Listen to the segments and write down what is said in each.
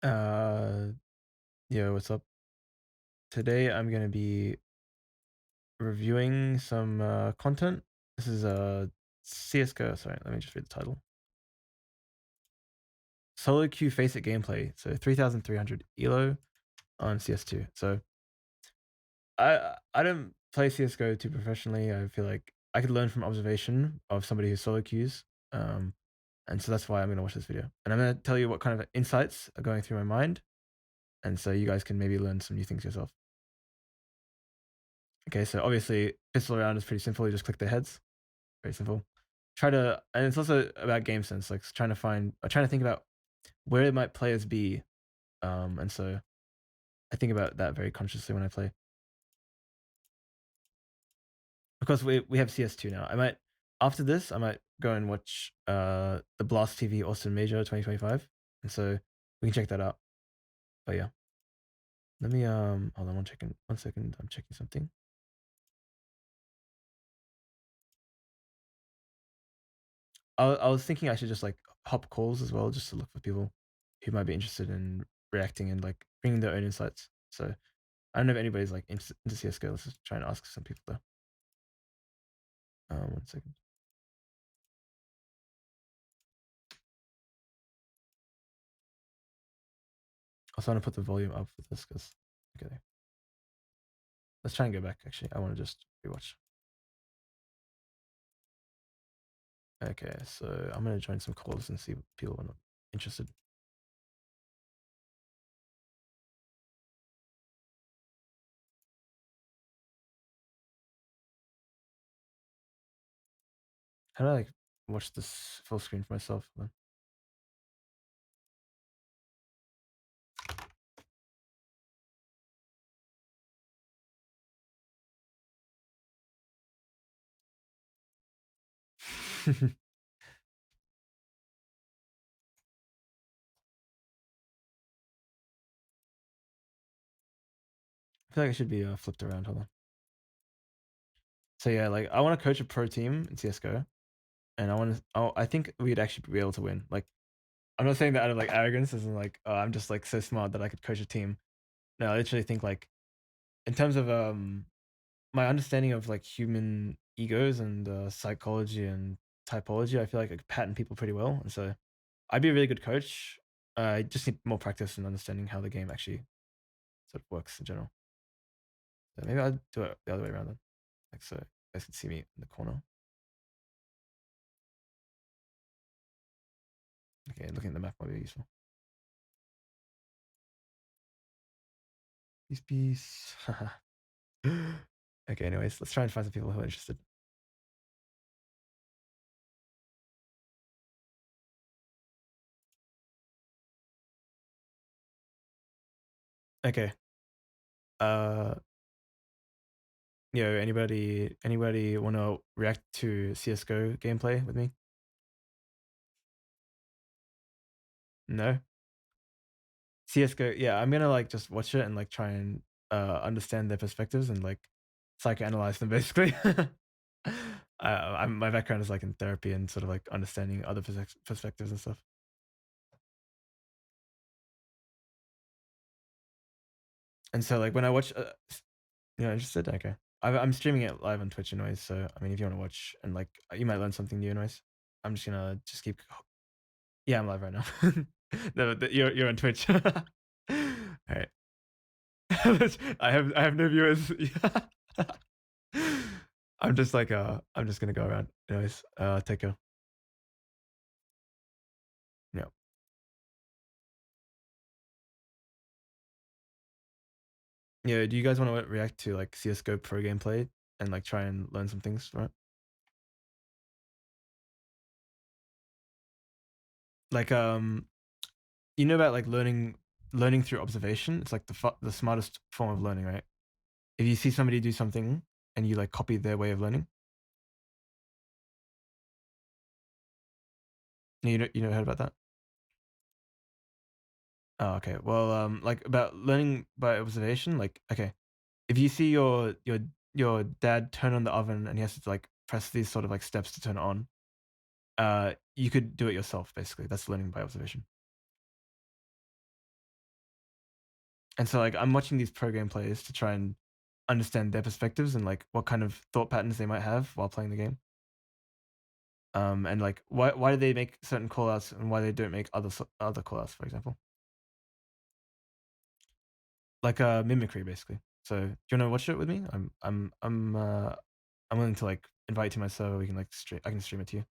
Uh, Yo, what's up? Today I'm gonna be reviewing some content. This is CS:GO. Sorry, let me just read the title. Solo queue face it gameplay. So 3,300 elo on CS2. So I don't play CS:GO too professionally. I feel like I could learn from observation of somebody who solo queues. And so that's why I'm gonna watch this video. And I'm gonna tell you what kind of insights are going through my mind. And so you guys can maybe learn some new things yourself. Okay, so obviously pistol around is pretty simple. You just click the heads. Very simple. And it's also about game sense, like trying to think about where might players be. And so I think about that very consciously when I play. Because we have CS2 now. After this, I might go and watch the Blast TV Austin Major 2025. And so we can check that out. But yeah. Let me hold on 1 second. 1 second. I'm checking something. I was thinking I should just like hop calls as well, just to look for people who might be interested in reacting and like bringing their own insights. So I don't know if anybody's like into CS:GO. Let's just try and ask some people though. 1 second. I also want to put the volume up for this because okay. Let's try and go back. Actually, I want to just rewatch. Okay, so I'm gonna join some calls and see if people are not interested. How do I like watch this full screen for myself then? I feel like I should be flipped around. Hold on. So yeah, like I want to coach a pro team in CS:GO, and I think we'd actually be able to win. Like I'm not saying that out of like arrogance, as in like I'm just like so smart that I could coach a team. No, I literally think like in terms of my understanding of like human egos and psychology and typology, I feel like I could pattern people pretty well, and so I'd be a really good coach. I just need more practice and understanding how the game actually sort of works in general. So maybe I'll do it the other way around then, like so you guys can see me in the corner. Okay, looking at the map might be useful. Peace. Okay, anyways, let's try and find some people who are interested. Okay. Uh, anybody want to react to CS:GO gameplay with me? No. CS:GO, yeah, I'm gonna like just watch it and like try and understand their perspectives and like psychoanalyze them basically. My background is like in therapy and sort of like understanding other perspectives and stuff. And so like when I watch, interested? Okay. I'm streaming it live on Twitch anyways, so I mean, if you want to watch and like you might learn something new anyways. I'm just gonna just keep. Yeah, I'm live right now. No, you're on Twitch. All right. I have no viewers. I'm just like I'm just gonna go around. Anyways, take care. Yeah. Yeah. Do you guys want to react to like CS:GO pro gameplay and like try and learn some things from it? Like you know about like learning through observation. It's like the smartest form of learning, right? If you see somebody do something and you like copy their way of learning. You know heard about that? Oh, okay. Well, like about learning by observation, like okay, if you see your dad turn on the oven and he has to like press these sort of like steps to turn it on, you could do it yourself. Basically, that's learning by observation. And so like I'm watching these pro game players to try and understand their perspectives and like what kind of thought patterns they might have while playing the game. And like why do they make certain callouts and why they don't make other callouts, for example, like mimicry basically. So do you want to watch it with me? I'm willing to like invite you to my server. We can like stream. I can stream it to you.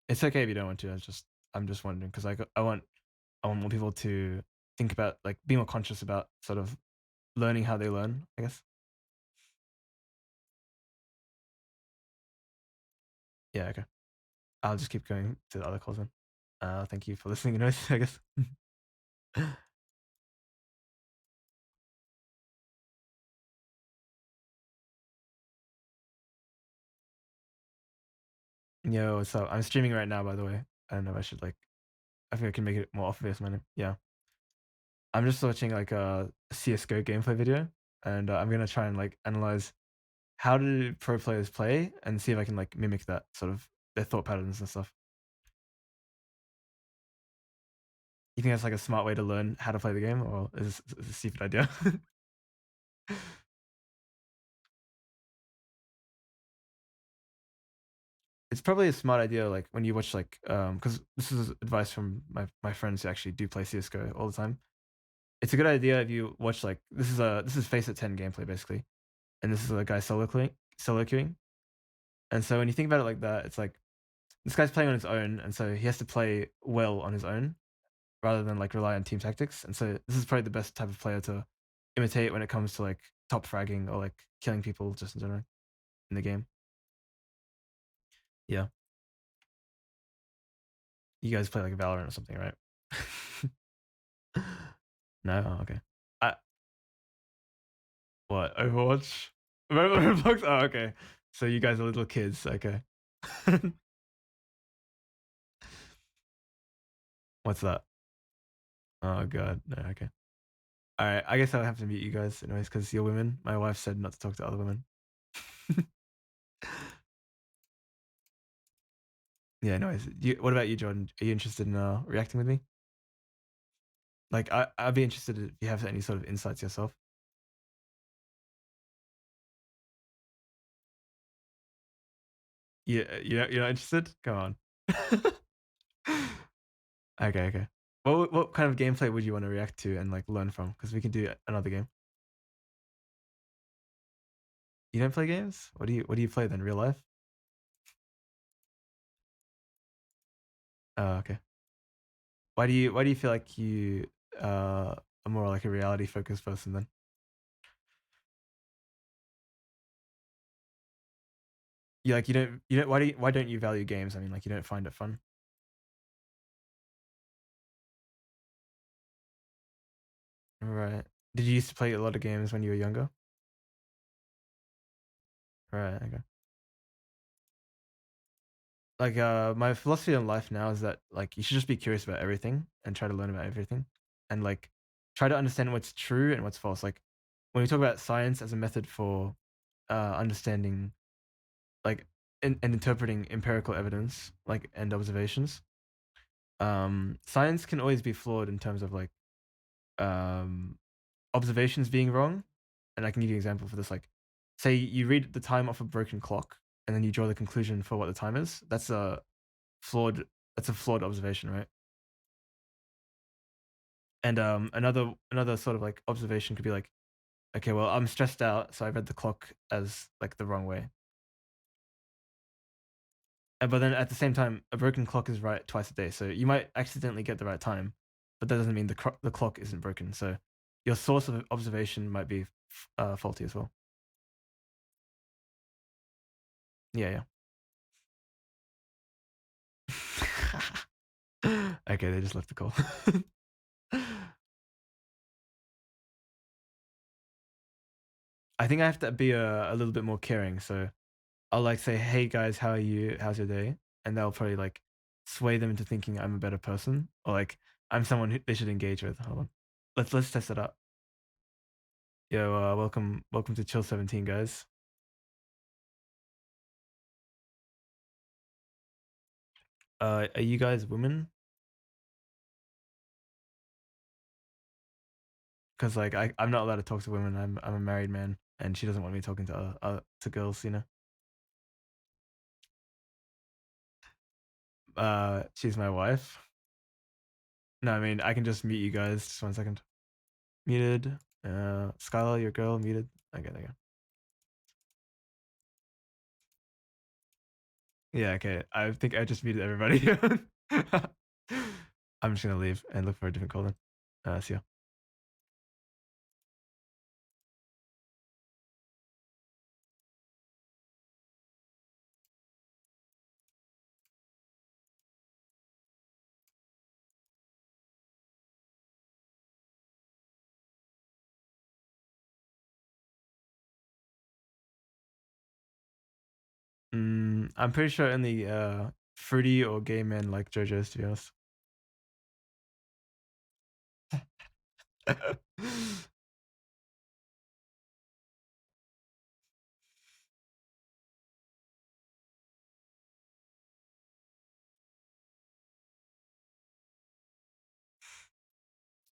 It's okay if you don't want to. I'm just wondering because I want more people to think about like be more conscious about sort of learning how they learn, I guess. Yeah, okay. I'll just keep going to the other calls then. Thank you for listening, anyways, I guess. Yo, what's up? I'm streaming right now, by the way. I don't know if I should like. I think I can make it more obvious, man. Yeah, I'm just watching like a CS:GO gameplay video, and I'm gonna try and like analyze how do pro players play and see if I can like mimic that sort of their thought patterns and stuff. You think that's like a smart way to learn how to play the game, or is this a stupid idea? It's probably a smart idea, like when you watch like because this is advice from my friends who actually do play CS:GO all the time. It's a good idea if you watch like this is Face at 10 gameplay basically, and this is a guy solo queuing. And so when you think about it like that, it's like this guy's playing on his own, and so he has to play well on his own rather than like rely on team tactics. And so this is probably the best type of player to imitate when it comes to like top fragging or like killing people just in general in the game. Yeah, you guys play like Valorant or something, right? No, oh, okay. I what Overwatch? Roblox? Oh, okay. So you guys are little kids, okay. What's that? Oh god, no, okay. All right, I guess I'll have to mute you guys anyways because you're women. My wife said not to talk to other women. Yeah, anyways. What about you, Jordan? Are you interested in reacting with me? Like, I'd be interested if you have any sort of insights yourself. Yeah, you're not interested? Come on. Okay, okay. What kind of gameplay would you want to react to and like learn from? Because we can do another game. You don't play games? What do you play then? Real life? Oh, okay. Why do you feel like you are more like a reality focused person then? You don't why don't you value games? I mean, like you don't find it fun. Right. Did you used to play a lot of games when you were younger? Right. Okay. Like my philosophy on life now is that like you should just be curious about everything and try to learn about everything and like try to understand what's true and what's false. Like when we talk about science as a method for understanding like and interpreting empirical evidence like and observations, science can always be flawed in terms of like um observations being wrong. And I can give you an example for this. Like, say you read the time off a broken clock, and then you draw the conclusion for what the time is. Flawed. That's a flawed observation, right? And another sort of like observation could be like, okay, well, I'm stressed out, so I read the clock as like the wrong way. And but then at the same time, a broken clock is right twice a day, so you might accidentally get the right time, but that doesn't mean the clock isn't broken. So your source of observation might be faulty as well. Yeah, yeah. Okay, they just left the call. I think I have to be a little bit more caring. So I'll like say, "Hey guys, how are you? How's your day?" And they'll probably like sway them into thinking I'm a better person or like I'm someone who they should engage with. Hold on, let's test it out. Yo, welcome to Chill 17, guys. Are you guys women? because like I'm not allowed to talk to women. I'm a married man, and she doesn't want me talking to girls. She's my wife. No, I mean I can just mute you guys. Just 1 second. Muted. Skylar, your girl, muted. Okay, there you go. Yeah, okay. I think I just muted everybody. I'm just gonna leave and look for a different call then. See ya. I'm pretty sure only fruity or gay men like JoJo's, to be honest.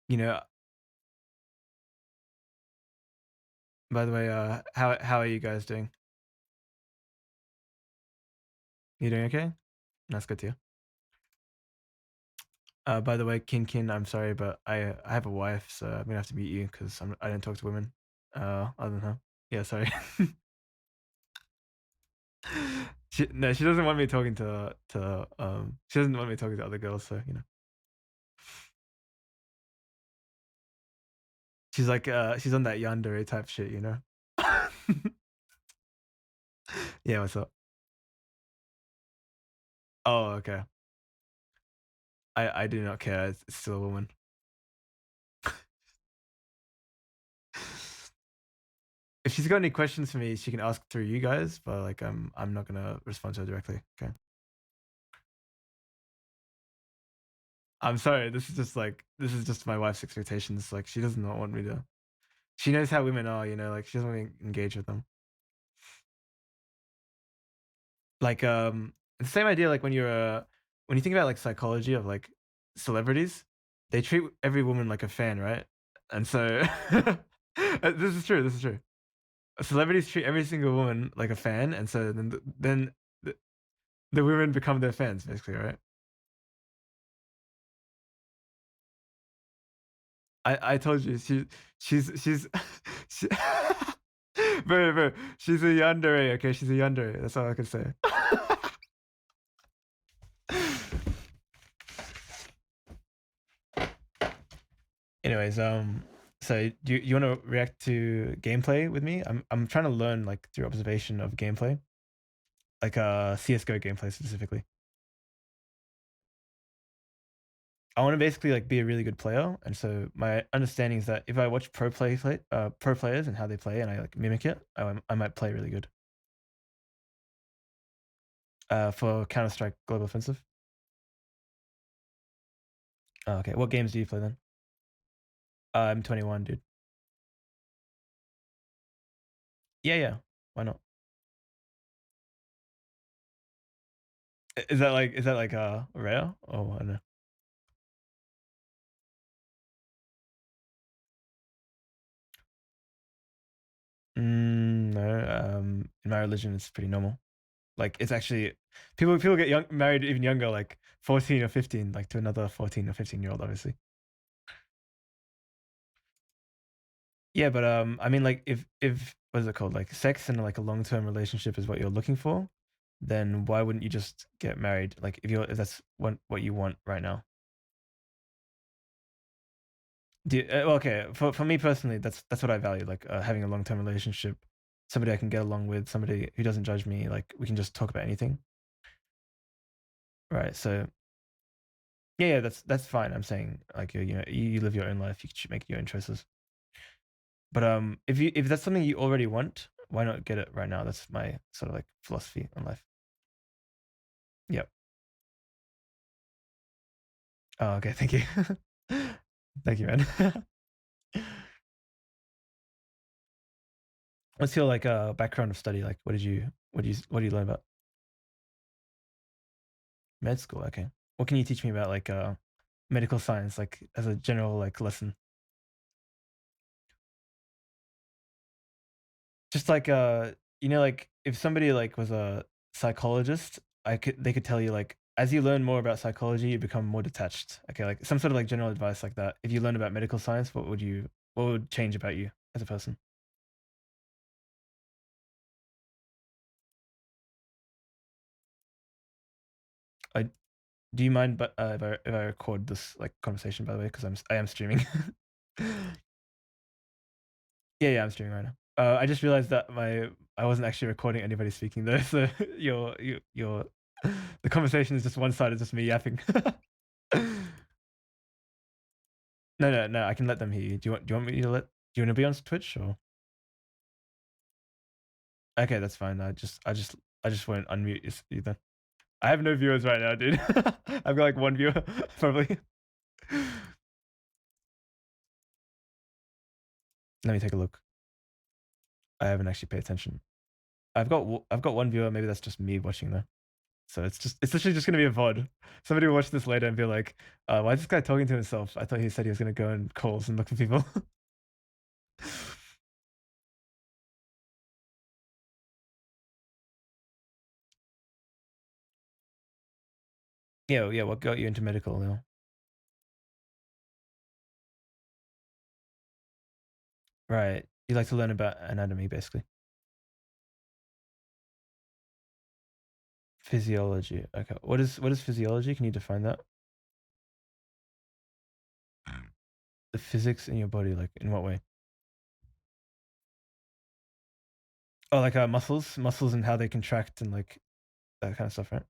You know, by the way, how are you guys doing? You doing okay? That's good too. By the way, Kin, I'm sorry, but I have a wife, so I'm gonna have to mute you because I don't talk to women. Other than her. Yeah, sorry. No, she doesn't want me talking to she doesn't want me talking to other girls, so she's like she's on that yandere type shit, Yeah, what's up? Oh, okay. I do not care. It's still a woman. If she's got any questions for me, she can ask through you guys, but like I'm not gonna respond to her directly. Okay. I'm sorry. This is just my wife's expectations. Like she does not want me to. She knows how women are, like she doesn't want me to engage with them. Like the same idea. Like when you think about like psychology of like celebrities, they treat every woman like a fan, right? And so this is true. This is true. Celebrities treat every single woman like a fan, and so then the women become their fans, basically, right? I told you she's she, bro, she's a yandere. Okay, she's a yandere. That's all I can say. Anyways, so you want to react to gameplay with me? I'm trying to learn like through observation of gameplay, like CS:GO gameplay specifically. I want to basically like be a really good player, and so my understanding is that if I watch pro players and how they play, and I like mimic it, I might play really good. For Counter-Strike Global Offensive. Oh, okay, what games do you play then? I'm 21, dude. Yeah. Why not? Is that like rare? Oh, I don't know. No. In my religion, it's pretty normal. Like it's actually people get married even younger, like 14 or 15, like to another 14 or 15-year-old, obviously. Yeah, but I mean, like if what is it called, like sex and like a long-term relationship is what you're looking for, then why wouldn't you just get married? Like if that's what you want right now. Well, okay, for me personally, that's what I value, like having a long-term relationship, somebody I can get along with, somebody who doesn't judge me, like we can just talk about anything. Right. So yeah, that's fine. I'm saying like you live your own life, you should make your own choices. But if that's something you already want, why not get it right now? That's my sort of like philosophy on life. Yep. Oh, okay. Thank you. Thank you, man. What's your like background of study? Like, what do you learn about? Med school. Okay. What can you teach me about like medical science, like as a general like lesson? Just like, like, if somebody, like, was a psychologist, they could tell you, like, as you learn more about psychology, you become more detached. Okay, like, some sort of, like, general advice like that. If you learn about medical science, what would change about you as a person? I Do you mind, but, if I record this, like, conversation, by the way, because I am streaming? Yeah, yeah, I'm streaming right now. I just realized that my I wasn't actually recording anybody speaking though, so your the conversation is just one-sided, just me yapping. No, no, no, I can let them hear you. Do you want me to let do you wanna be on Twitch or okay, that's fine. I just won't unmute you then. I have no viewers right now, dude. I've got, like, 1 viewer, probably. Let me take a look. I haven't actually paid attention. I've got 1 viewer, maybe that's just me watching though. So it's literally just gonna be a VOD. Somebody will watch this later and be like, why is this guy talking to himself? I thought he said he was gonna go in calls and look for people." Yeah, yeah, what got you into medical now? Right. You like to learn about anatomy, basically. Physiology. Okay. What is physiology? Can you define that? The physics in your body, like in what way? Oh, like muscles and how they contract and like that kind of stuff, right?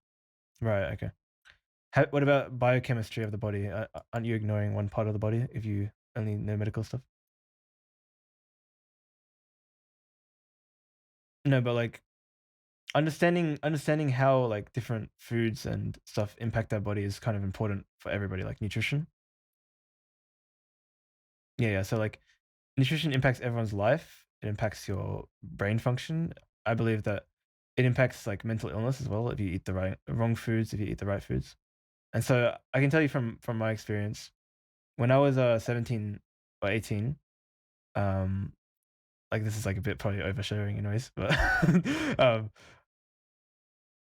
Right. Okay. What about biochemistry of the body? Aren't you ignoring one part of the body if you only know medical stuff? No, but like understanding how like different foods and stuff impact our body is kind of important for everybody, like nutrition. Yeah, yeah. So like nutrition impacts everyone's life. It impacts your brain function. I believe that it impacts like mental illness as well if you eat the wrong foods, if you eat the right foods. And so I can tell you from my experience, when I was 17 or 18, um, like this is like a bit probably oversharing anyways, but um,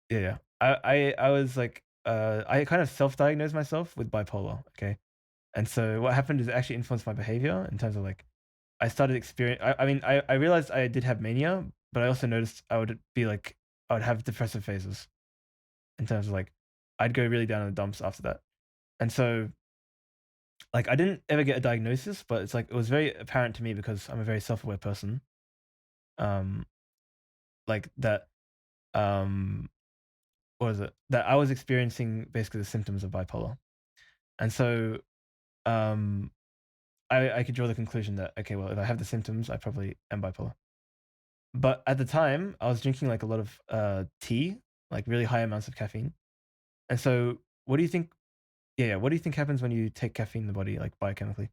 yeah, yeah. I was like I kind of self-diagnosed myself with bipolar, okay? And so what happened is it actually influenced my behavior in terms of like I started experience I mean I realized I did have mania, but I also noticed I would have depressive phases in terms of like I'd go really down in the dumps after that. And so like I didn't ever get a diagnosis, but it's like it was very apparent to me because I'm a very self-aware person. Um like that um what was it? That I was experiencing basically the symptoms of bipolar. And so um I could draw the conclusion that okay, well, if I have the symptoms, I probably am bipolar. But at the time, I was drinking like a lot of tea, like really high amounts of caffeine. And so, what do you think? Yeah, yeah. What do you think happens when you take caffeine in the body, like biochemically?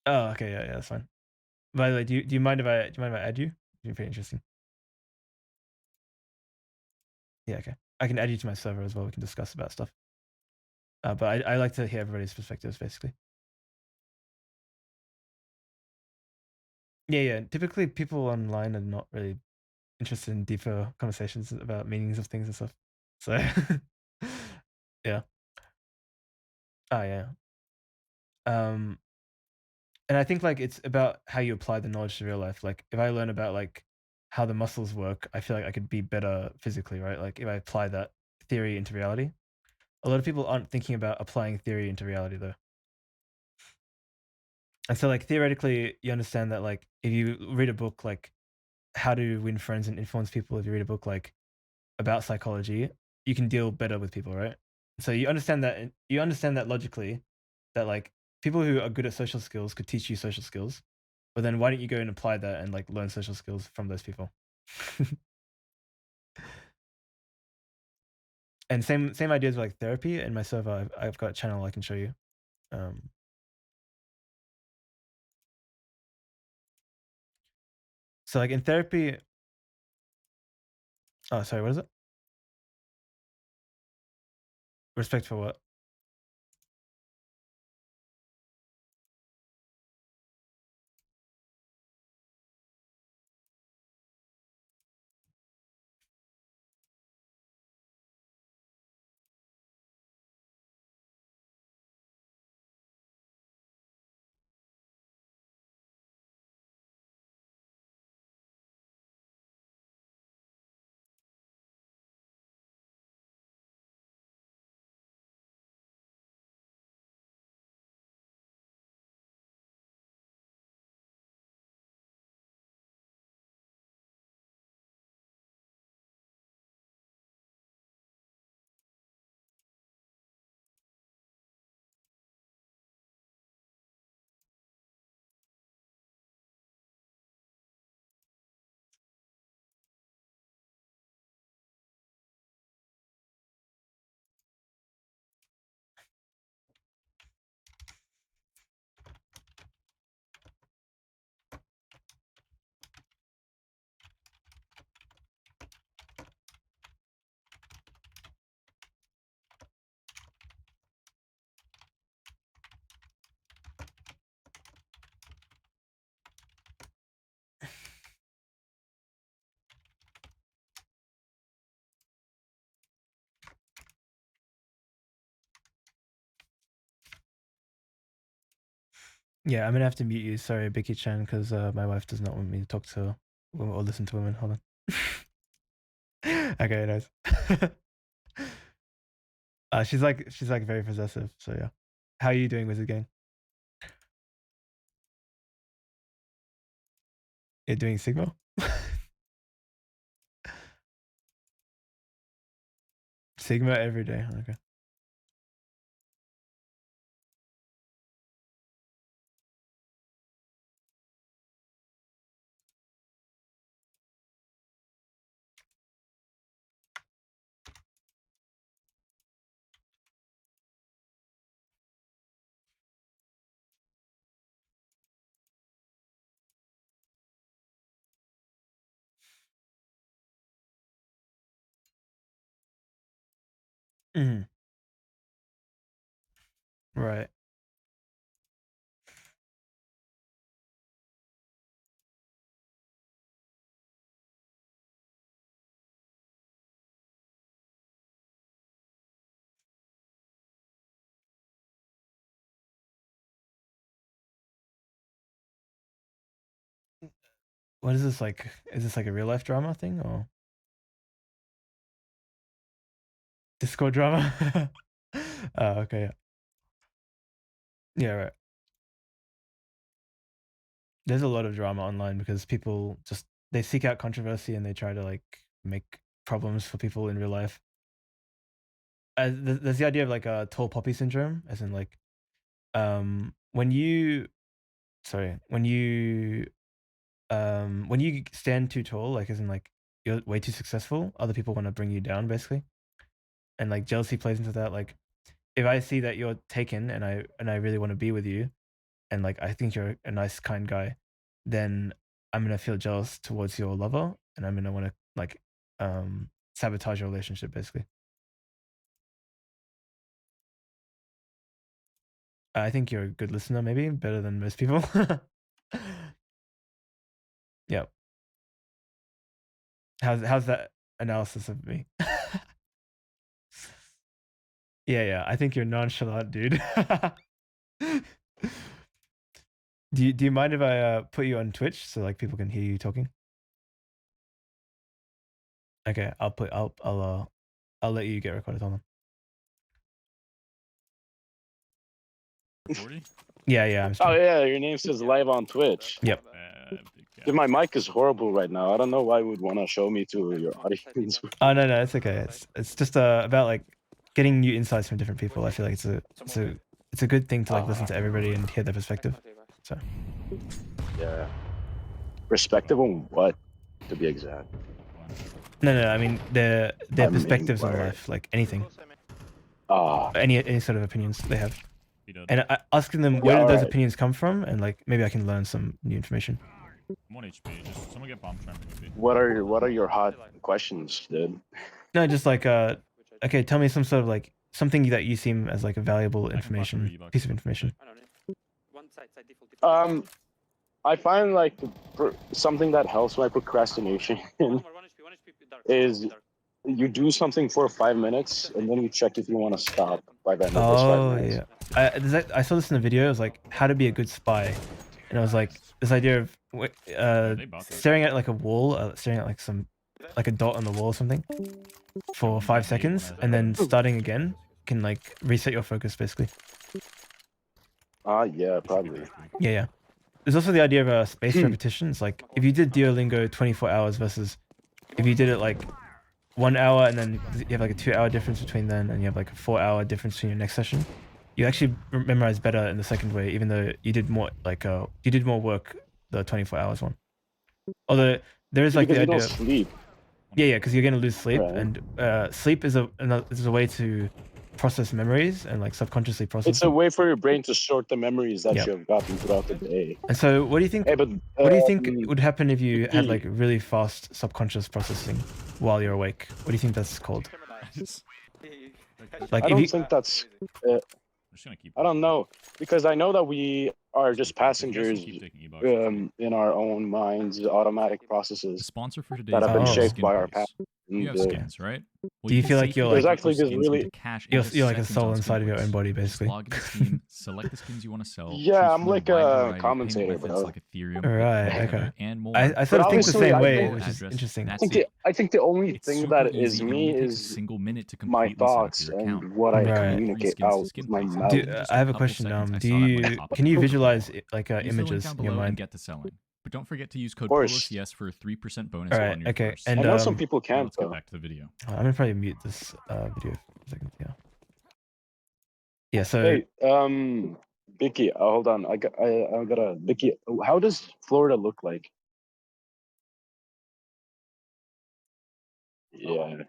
Oh, okay, yeah, yeah, that's fine. By the way, do you mind if I add you? It'd be pretty interesting. Yeah, okay. I can add you to my server as well. We can discuss about stuff. But I like to hear everybody's perspectives, basically. Yeah, yeah. Typically, people online are not really interested in deeper conversations about meanings of things and stuff. So, yeah. Oh, yeah. Um, and I think like it's about how you apply the knowledge to real life. Like if I learn about like how the muscles work, I feel like I could be better physically, right? Like if I apply that theory into reality. A lot of people aren't thinking about applying theory into reality though. And so like theoretically, you understand that like if you read a book like How to Win Friends and Influence People, if you read a book like about psychology, you can deal better with people, right? So you understand that logically that like people who are good at social skills could teach you social skills. But then why don't you go and apply that and like learn social skills from those people? And same ideas with like therapy. In my server, I've got a channel I can show you. Um, so like in therapy, oh sorry, what is it? Respect for what? Yeah, I'm gonna have to mute you. Sorry, Bicky Chan, because my wife does not want me to talk to women or listen to women. Hold on. Okay, nice. She's like very possessive. So yeah. How are you doing, Wizard Gang? You're doing Sigma? Sigma every day. Okay. Mhm. Right. What is this like? Is this like a real life drama thing or Discord drama? Okay. Yeah. Yeah. Right. There's a lot of drama online because people just they seek out controversy and they try to like make problems for people in real life. There's the idea of like a tall poppy syndrome, as in like when you when you stand too tall, like as in like you're way too successful, other people want to bring you down basically, and like jealousy plays into that. Like if I see that you're taken and I really want to be with you, and like I think you're a nice kind guy, then I'm gonna feel jealous towards your lover, and I'm gonna want to like sabotage your relationship basically. I think you're a good listener, maybe better than most people. Yeah. How's that analysis of me? Yeah. I think you're nonchalant, dude. Do you mind if I put you on Twitch so like people can hear you talking? Okay, I'll let you get recorded on them. 40? Yeah, I'm Oh streaming. yeah, your name says live on Twitch. Yep. Dude, my mic is horrible right now. I don't know why you would want to show me to your audience. Oh no, it's okay. It's just about like getting new insights from different people. I feel like it's a good thing to like listen to everybody and hear their perspective. So Yeah. Perspective on what, to be exact? no, I mean their I mean, perspectives on where? life, like anything, Ah, any sort of opinions they have, and asking them yeah, where did those alright. opinions come from, and like maybe I can learn some new information. 1 HP. Just someone get bomb trying to be. What are your hot questions, dude? No, just like okay, tell me some sort of like something that you seem as like a valuable I can pass the information V-Bucks. piece of information? I find like something that helps my procrastination is you do something for 5 minutes and then you check if you want to stop by the end of those 5 Oh minutes. yeah, I saw this in a video. It was like how to be a good spy, and it was like this idea of they bought that. staring at like a wall, staring at like a dot on the wall or something for 5 seconds, and then starting again can like reset your focus basically. Yeah, probably. Yeah. There's also the idea of spaced repetition. It's like if you did Duolingo 24 hours versus if you did it like 1 hour and then you have like a 2-hour difference between then and you have like a 4-hour difference between your next session, you actually memorize better in the second way, even though you did more work the 24 hours one. Although there is like Because the you don't idea sleep. yeah, because you're gonna lose sleep, Right. and sleep is a way to process memories and like subconsciously process It's a them. way for your brain to sort the memories that Yeah. you have gotten throughout the day. And so what do you think Hey, but what do you think would happen if you had Vicky. like really fast subconscious processing while you're awake? What do you think that's called? Like I if don't you think that's. I'm just gonna keep. I don't know because I know that we are just You guys passengers can keep taking E-Bucks. in our own minds, automatic The processes sponsor for today's that have been video is shaped skin by our piece. past. You have And, skins, right? Do you can feel like safely you're There's like actually convert this skins really- into cash in you're just like a seconds soul on inside of your Skinworks. own body, Just basically? log into Steam, select the skins you want to sell. Yeah, choose I'm from a like wide a variety of payment commentator, methods bro. like Ethereum, Right, Bitcoin, okay. and more. I sort of But think the obviously, same I way, think- which is Address, interesting. that's I think the only It's thing super that is easy and me only takes a is single minute to my completely set up thoughts your account. and what I Right. communicate Skins to out skin with my piece. mouth. Do, Just I have a couple question. seconds. I Do saw that you right pop can up. you Coca-Cola. visualize like Use the link images down in your below and mind? get to selling. But don't forget to use code course. POLOCS for a 3% bonus Alright, on your okay, first. and I know some um, people Now can't let's get though. back to the video. I'm gonna probably mute this video for a second. Yeah. So Hey, Vicky, hold on. I gotta Vicky. How does Florida look like? Yeah.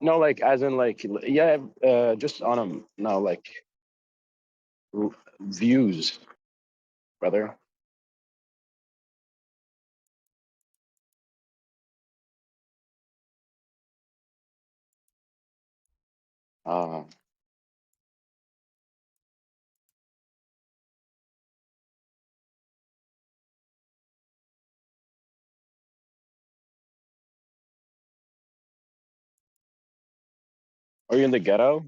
No, like as in like yeah. Just on them. No, like views, brother. Uh, are you in the ghetto?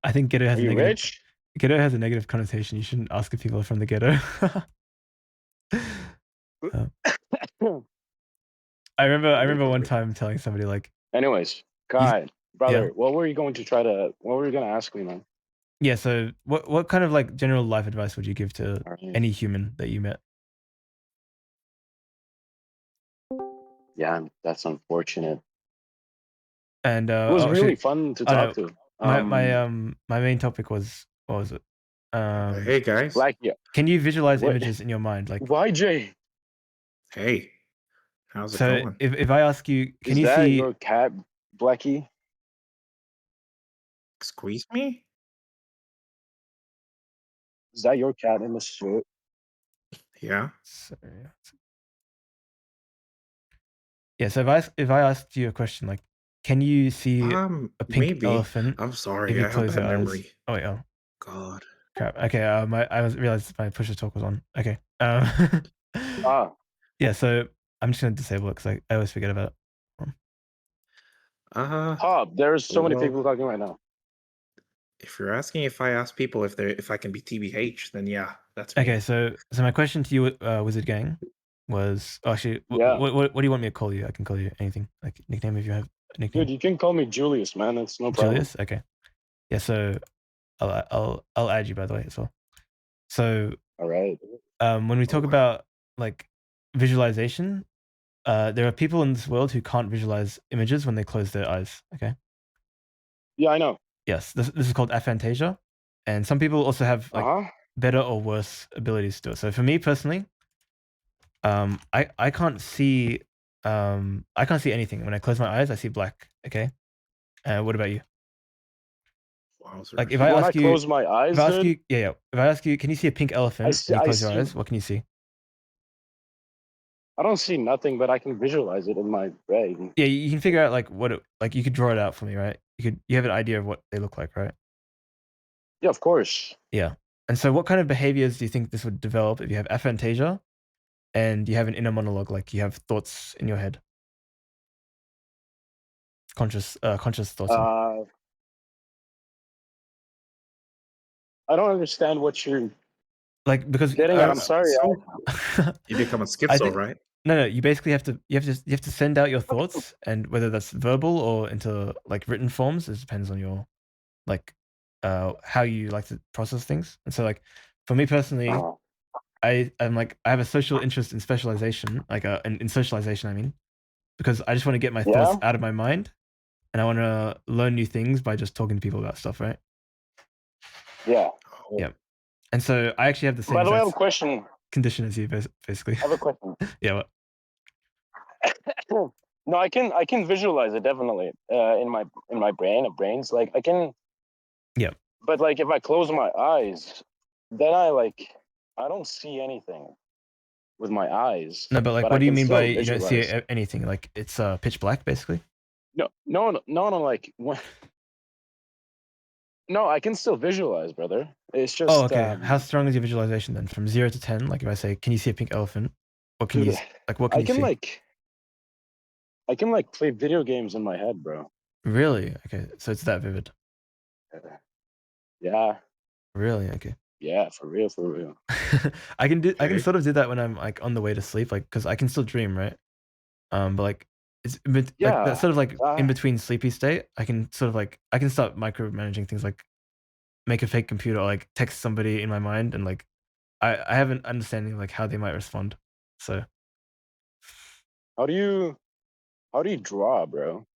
I think ghetto has Are a you negative rich? ghetto has a negative connotation. You shouldn't ask if people are from the ghetto. I remember one time telling somebody like, Anyways, Kai, Yeah. brother, what were you going to ask me, man? yeah. So what kind of like general life advice would you give to All right. any human that you met? Yeah, that's unfortunate. And It was oh, really shit. fun to Oh, no. talk to. My main topic was what was it? Hey guys. Like, yeah. Can you visualize What- images in your mind? Like, Why, Jay? Hey. How's it so going? if I ask you, can Is you that see? your cat, Blackie? Squeeze me? Is that your cat in the suit? Yeah. Sorry. Yeah. So if I asked you a question like, can you see a pink Maybe. elephant I'm if sorry. you I have close bad your eyes? memory. Oh wait, oh God. crap. Okay. I realized my push to talk was on. Okay. Ah, Yeah. So I'm just gonna disable it because I always forget about it. Pop, there's so many Well- people talking right now. If you're asking if I ask people if I can be TBH, then yeah, that's me. Okay. So my question to you, Wizard Gang, was actually Yeah. what do you want me to call you? I can call you anything, like nickname if you have a nickname. Dude, you can call me Julius, man. It's no problem. Julius. Okay. Yeah. So I'll add you by the way as well. So All right. when we talk Okay. about like visualization, there are people in this world who can't visualize images when they close their eyes. Okay. Yeah, I know. Yes, this is called aphantasia, and some people also have like better or worse abilities to do it. So for me personally, I can't see anything when I close my eyes. I see black. Okay. What about you? Wowzers. Like if I When ask I you, close my eyes, if I ask dude, you, yeah, if I ask you, can you see a pink elephant see- when you I close your see- eyes? What can you see? I don't see nothing, but I can visualize it in my brain. Yeah, you can figure out like what it, like you could draw it out for me, right? You have an idea of what they look like, right? Yeah, of course. Yeah. And so what kind of behaviors do you think this would develop if you have aphantasia and you have an inner monologue, like you have thoughts in your head? Conscious thoughts. I don't understand what you're Like because getting at. I'm sorry. You become a I schizo, think, right? no, you basically have to send out your thoughts, and whether that's verbal or into like written forms, it depends on your like how you like to process things. And so like for me personally, I'm like I have a social interest in specialization, like in socialization, I mean, because I just want to get my thoughts out of my mind, and I want to learn new things by just talking to people about stuff, right? Yeah. Yeah. And so I actually have the same By the way, I have a question. condition as you, basically. I have a question. Yeah. What? No, I can visualize it definitely in my brains. Like I can. Yeah. But like if I close my eyes, then I don't see anything with my eyes. No, but like, but what I do you can mean still by you don't see visualize. anything? Like it's pitch black, basically. No. Like no, I can still visualize, brother. It's just. Oh, okay. How strong is your visualization then? From 0 to 10, like if I say, can you see a pink elephant? What can Dude, you like? What can you see? I can play video games in my head, bro. Really? Okay, so it's that vivid. Yeah. Really? Okay. Yeah, for real. I can sort of do that when I'm like on the way to sleep, like because I can still dream, right? But like it's like that sort of like in between sleepy state. I can sort of like I can start micromanaging things, like make a fake computer or like text somebody in my mind, and like I have an understanding of like how they might respond. So How do you draw, bro?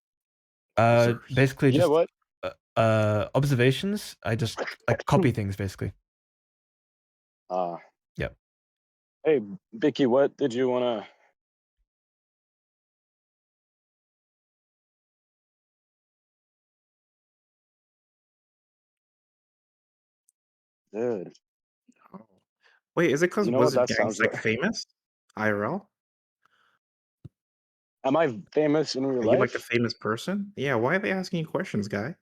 basically You know just what? observations. I just like copy things basically. Yep. Hey, Vicky, what did you want to? Dude, Oh. Wait, is it because you know what Wizard that Gang's sounds like like? famous? IRL? Am I famous in real Are you like a life? famous person? Yeah, why are they asking you questions, guy?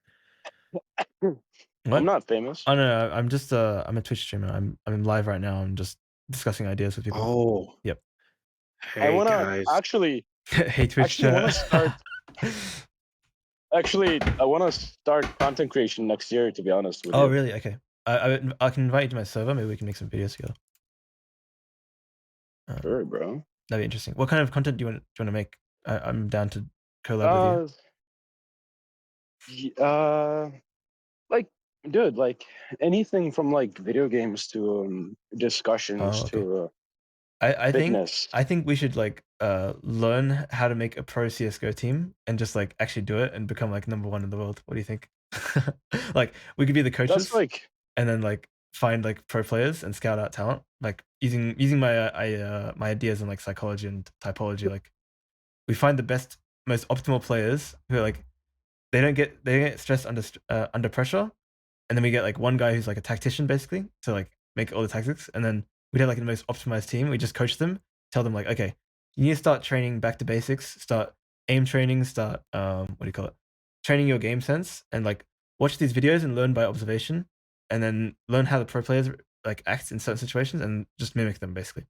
What? I'm not famous. Oh no, I'm just I'm a Twitch streamer. I'm live right now. I'm just discussing ideas with people. Oh. Yep. Hey, I want to guys. actually Hey Twitch want to chat. start. Actually, I want to start content creation next year, to be honest with you. Oh really? Okay. I can invite you to my server. Maybe we can make some videos together. Sure, bro. That'd be interesting. What kind of content do you want to make? I'm down to collab with you. Like, dude, like anything from like video games to discussions to I fitness. think we should like learn how to make a pro CS:GO team and just like actually do it and become like #1 in the world. What do you think? Like we could be the coaches, That's like, and then like find like pro players and scout out talent, like using my my ideas in like psychology and typology. Like we find the best, most optimal players who are like they don't get stressed under pressure, and then we get like one guy who's like a tactician basically to like make all the tactics, and then we'd have like the most optimized team. We just coach them, tell them like, okay, you need to start training back to basics, start aim training, start what do you call it, training your game sense, and like watch these videos and learn by observation, and then learn how the pro players like act in certain situations and just mimic them basically.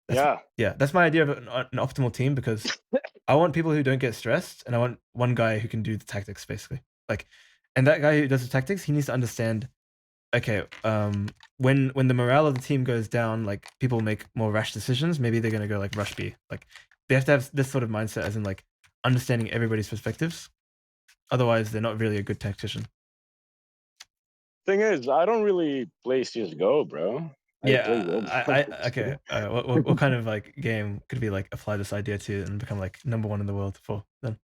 That's my idea of an optimal team, because I want people who don't get stressed, and I want one guy who can do the tactics basically. Like, and that guy who does the tactics, he needs to understand, okay, when the morale of the team goes down, like people make more rash decisions, maybe they're gonna go like rush B. Like they have to have this sort of mindset, as in like understanding everybody's perspectives. Otherwise, they're not really a good tactician. thing is, I don't really play CS:GO, bro. Okay. What kind of like game could we like apply this idea to and become like #1 in the world for then?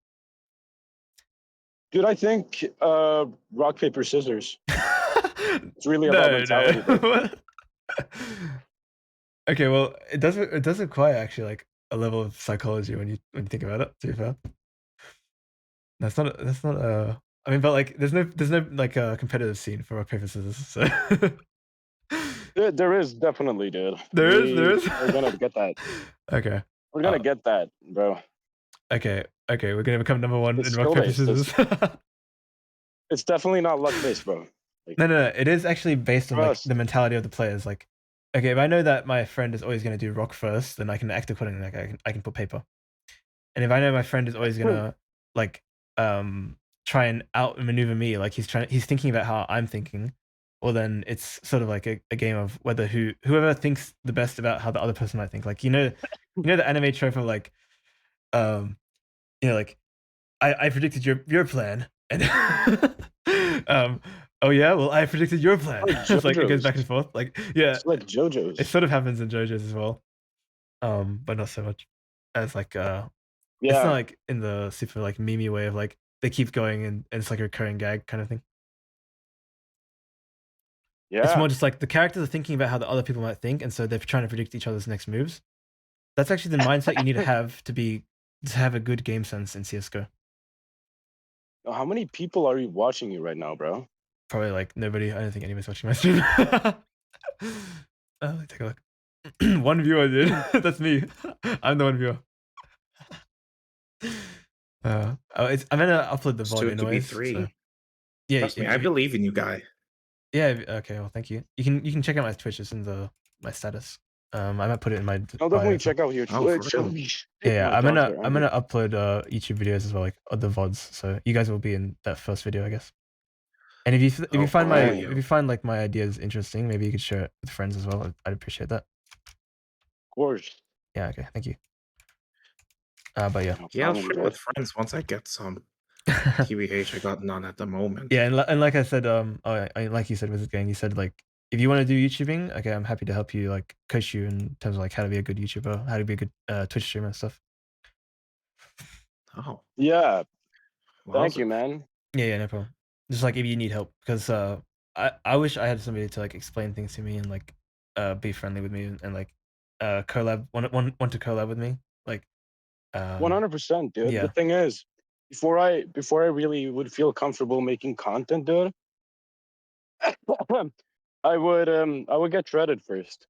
Dude, I think rock, paper, scissors. It's really about mentality. No. Okay, well, it does require actually like a level of psychology when you think about it, to be fair. That's not I mean, but like there's no like a competitive scene for rock, paper, scissors, so There is definitely, dude. There is. We're gonna get that. Okay. We're gonna get that, bro. Okay. We're gonna become number one It's in rock paper skill-based. scissors. It's definitely not luck-based, bro. No. It is actually based on like Trust. the mentality of the players. Like, okay, if I know that my friend is always gonna do rock first, then I can act accordingly. Like, I can put paper. And if I know my friend is always gonna like try and outmaneuver me, like he's thinking about how I'm thinking, well then it's sort of like a game of whether whoever thinks the best about how the other person might think. Like the anime trope of like like I predicted your plan and oh yeah, well I predicted your plan. Like It's like it goes JoJo's. back and forth. Like yeah, It's like JoJo's. it sort of happens in JoJo's as well, but not so much as like it's not Yeah, like in the super like meme way of like they keep going and it's like a recurring gag kind of thing. It's yeah. more just like the characters are thinking about how the other people might think, and so they're trying to predict each other's next moves. That's actually the mindset you need to have a good game sense in CS:GO. How many people are you watching you right now, bro? Probably like nobody. I don't think anybody's watching my stream. Take a look. One viewer, dude. That's me. I'm the one viewer. I'm gonna upload the VOD Soon to be anyways. 3. So. Yeah, Trust me, I believe in you, guy. Yeah. Okay. Well, thank you. You can check out my Twitch. It's in my status. I might put it in my. I'll bio. definitely check out your Oh, Twitch. for real? Yeah. Oh, I'm God, gonna upload YouTube videos as well, like other VODs. So you guys will be in that first video, I guess. And if you Oh, find cool. if you find like my ideas interesting, maybe you could share it with friends as well. I'd appreciate that. Of course. Yeah. Okay. Thank you. But yeah. No Yeah, I'll problem, share bro. with friends once I get some. TBH, I got none at the moment. Yeah, and like I said, like you said with this game, you said like if you want to do YouTubing, okay, I'm happy to help you, like coach you in terms of like how to be a good YouTuber, how to be a good Twitch streamer and stuff. Oh, Yeah, thank wowza. you, man. Yeah, no problem. Just like if you need help, because I wish I had somebody to like explain things to me and like be friendly with me and like collab want to collab with me, like 100%, dude. yeah. The thing is, before I really would feel comfortable making content, dude, I would get shredded first,